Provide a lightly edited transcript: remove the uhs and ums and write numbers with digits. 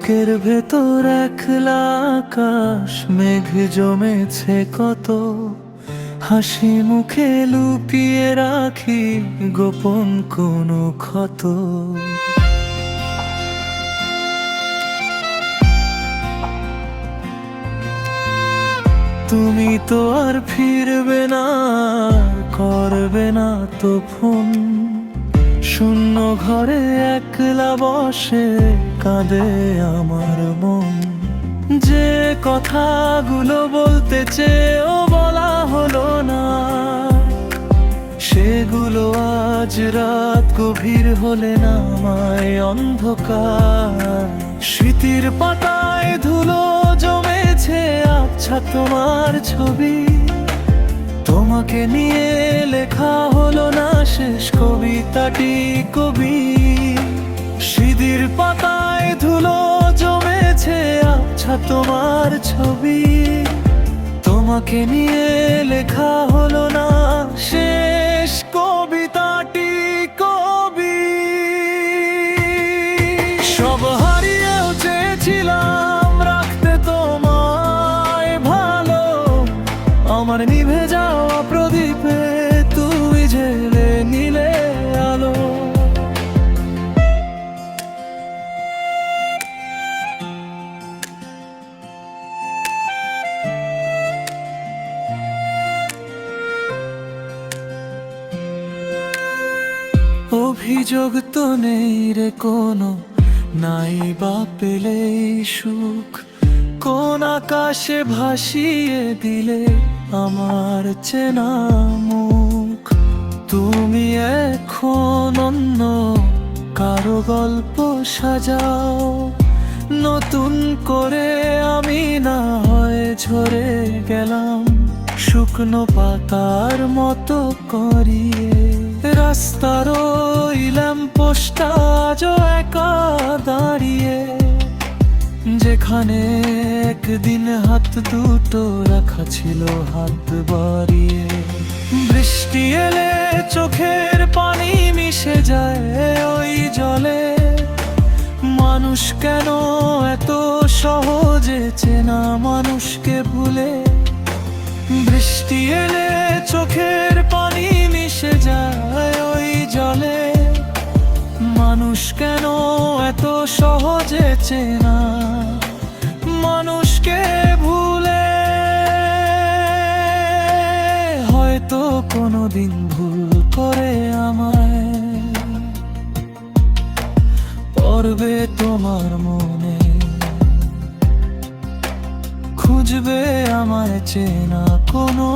বুকের ভেতর একলা আকাশ, মেঘ জমেছে কত, হাসি মুখে লুকিয়ে রাখি গোপন কোনো ক্ষত। তুমি তো আর ফিরবে না, করবে না তো ফোন, শূন্য ঘরে একলা বসে কাঁদে আমার মন। যে কথাগুলো বলতে চেয়েও বলা হলো না, সেগুলো আজ রাত গভীর হলে নামায় অন্ধকার। স্মৃতির পাতায় ধুলো জমেছে, আচ্ছা তোমার ছবি, তোমাকে নিয়ে লেখা হলো না শেষ কবিতাটি কবি। স্মৃতির পাতায় ধুলো জমেছে, আচ্ছা তোমার ছবি, তোমাকে নিয়ে লেখা হলো না শেষ কবিতাটি কবি। সব হারিয়েও চেয়েছিলাম রাখতে তোমায় ভালো, আমার নিভে যাওয়া প্রদীপে তুই জেলে নিলে আলো। অভিযোগ তো নেই রে কোনো, নাই বা পেলেই সুখ, কোন আকাশে ভাসিয়ে দিলে আমার চেনা মুখ। তুমি এখন অন্য কারো গল্প সাজাও, নতুন করে আমি না হয় ঝরে গেলাম শুকনো পাতার মতো করিয়ে। রাস্তার ওই ল্যাম্পপোস্টটা আজও একা দাঁড়িয়ে, যেখানে একদিন হাত দুটো রাখা ছিল হাত বাড়িয়ে। বৃষ্টি এলে চোখের পানি মিশে যায় ওই জলে, মানুষ কেন এত সহজে চেনা মানুষকে ভুলে। বৃষ্টি এলে চোখের পানি মিশে যায় ওই জলে, মানুষ কেন এত সহজে চেনা মানুষকে ভুলে। হয়তো কোনোদিন ভুল করে আমায় পড়বে তোমার মনে, খুঁজবে আমায় চেনা কোনো